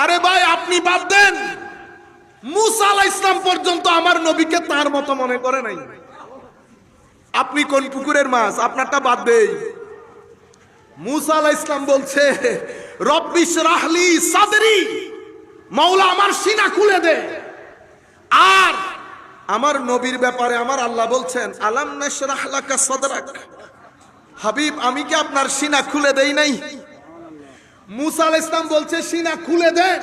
আরে ভাই আপনি বাদ দেন, মুসা আলাইহিস সালাম পর্যন্ত আমার নবীকে তার মতো মনে করে নাই। আপনি কোন পুকুরের মাছ, আপনারটা বাদ দেই। মুসা আলাইহিস সালাম বলছে রব্বি ইশরাহ লি সাদরি, মাওলা আমার সিনা খুলে দে। আর আমার নবীর ব্যাপারে আমার আল্লাহ বলছেন আলাম নাশরাহ লাকা সাদরাক, হাবিব আমি কি আপনার সিনা খুলে দেই নাই? মুসা আলাইহিস সালাম বলছে সিনা খুলে দেন,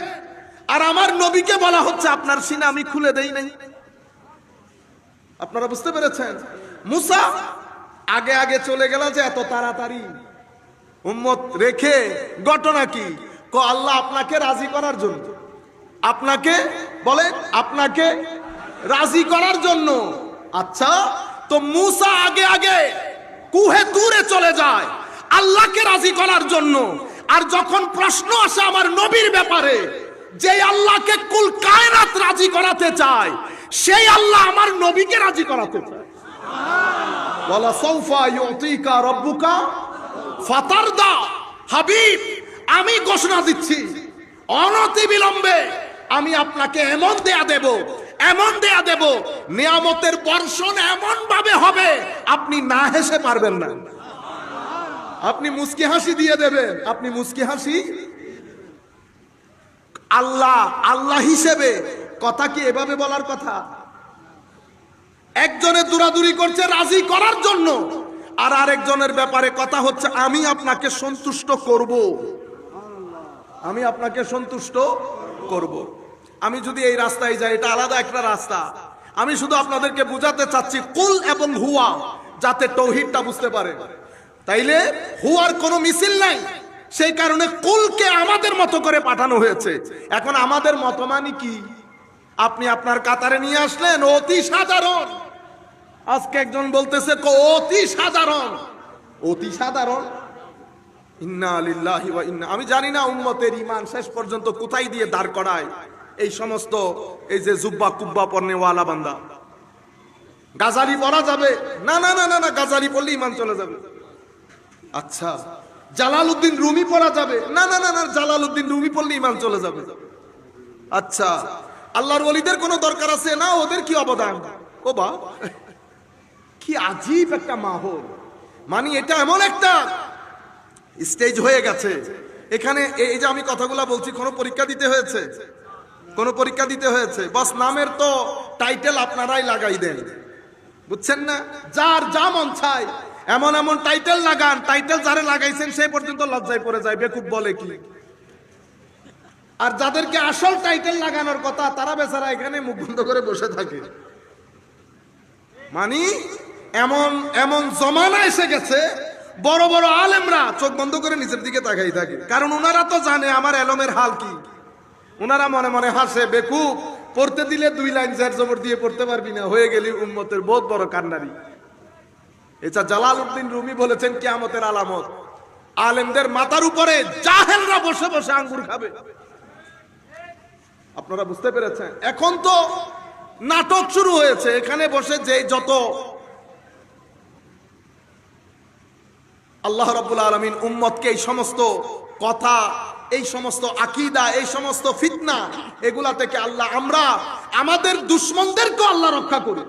আর আমার নবীকে বলা হচ্ছে আপনার সিনা আমি খুলে দেই নাই। আপনারা বুঝতে পেরেছেন? মুসা আগে আগে চলে গেল যে এত তাড়াতাড়ি উম্মত রেখে, ঘটনা কি? আল্লাহ আপনাকে রাজি করার জন্য, আপনাকে বলে আপনাকে রাজি করার জন্য। আচ্ছা, তো মুসা আগে আগে কুহে তুরে চলে যায় আল্লাহকে রাজি করার জন্য। আর যখন প্রশ্ন আসে আমার নবীর ব্যাপারে, যে আল্লাহকে কুল কায়নাত রাজি করাতে চায়, সেই আল্লাহ আমার নবীকে রাজি করাতে চায়। ওয়ালা সাউফা ইউতিকা রাব্বুকা ফাতারদা, হাবিব আমি ঘোষণা দিচ্ছি অনতি বিলম্বে আমি আপনাকে এমন দেয়া দেব, এমন দেয়া দেব, নিয়ামতের বর্ষণ এমন ভাবে হবে আপনি না হেসে পারবেন না। আপনি মুস্কি হাসি দিয়ে দেবেন, আপনি মুস্কি হাসি। আল্লাহ আল্লাহ হিসেবে কথা কি এভাবে বলার কথা? একজনে দৌড়াদৌড়ি করছে রাজি করার জন্য, আর আরেকজনের ব্যাপারে কথা হচ্ছে আমি আপনাকে সন্তুষ্ট করব, আমি আপনাকে সন্তুষ্ট করব। আমি যদি এই রাস্তায় যাই, এটা আলাদা একটা রাস্তা। আমি শুধু আপনাদেরকে বুঝাতে চাচ্ছি কুল এবং হুয়া, যাতে তৌহিদটা বুঝতে পারে। তাইলে হুয়ার কোনো মিছিল নাই, সেই কারণে কুলকে আমাদের মতো করে পাঠানো হয়েছে। এখন আমাদের মত মানে কি? আপনি আপনার কাতারে নিয়ে আসলেন অতি সাধারণ, আজকে একজন বলতেছে অতি সাধারণ, অতি সাধারণ। ইন্না লিল্লাহি ওয়া ইন্না, আমি জানি না উম্মতের ঈমান শেষ পর্যন্ত কোথায় দিয়ে দাঁড় করায় এই সমস্ত এই যে জুব্বা কুব্বা পরনেওয়ালা বান্দা। গাজারি পরা যাবে না? না না না না, গাজারি পরলে ঈমান চলে যাবে। আচ্ছা, জালালউদ্দিন রুমি পরা যাবে না? না না না, জালালউদ্দিন রুমি পরলে ঈমান চলে যাবে। আচ্ছা, আল্লাহর ওলিদের কোনো দরকার আছে না? ওদের কি অবদান? ও বা, কি আজীব একটা মাহৌল। মানে এটা এমন একটা স্টেজ হয়ে গেছে এখানে। এই যে আমি কথাগুলা বলছি, কোনো পরীক্ষা দিতে হয়েছে? কোনো পরীক্ষা দিতে হয়েছে? বাস নামের তো টাইটেল আপনারাই লাগাই দেন, বুঝছেন না? যার যা মন চায় এমন এমন টাইটেল লাগান, টাইটেল যারে লাগাইছেন সে পর্যন্ত লজ্জায় পড়ে যায়, বেকুব বলে কি। আর যাদেরকে আসল টাইটেল লাগানোর কথা, তারা বেচারা এখানে মুখ বন্ধ করে বসে থাকে। মানে এমন এমন জমানা এসে গেছে, বড় বড় আলেমরা চোখ বন্ধ করে নিচের দিকে তাকাই থাকে, কারণ ওনারা তো জানে আমার এলমের হাল কি। ওনারা মনে মনে হাসে, বেকুব পড়তে দিলে 2 লাইন জের জবর দিয়ে পড়তে পারবি না, হয়ে গেলি উম্মতের বহুত বড় কান্নারি। এটা জালালউদ্দিন রুমি বলেছেন কিয়ামতের আলামত, আলেমদের মাথার উপরে জাহেলরা বসে বসে আঙ্গুর খাবে। আপনারা বুঝতে পেরেছেন? এখন তো নাটক শুরু হয়েছে, এখানে বসে যে যত আল্লাহ রাব্বুল আলামিন উম্মতকে এই সমস্ত কথা, এই সমস্ত আকীদা, এই সমস্ত ফিতনা, এগুলা থেকে আল্লাহ, আমরা আমাদের দুশমনদেরকে আল্লাহ রক্ষা করি।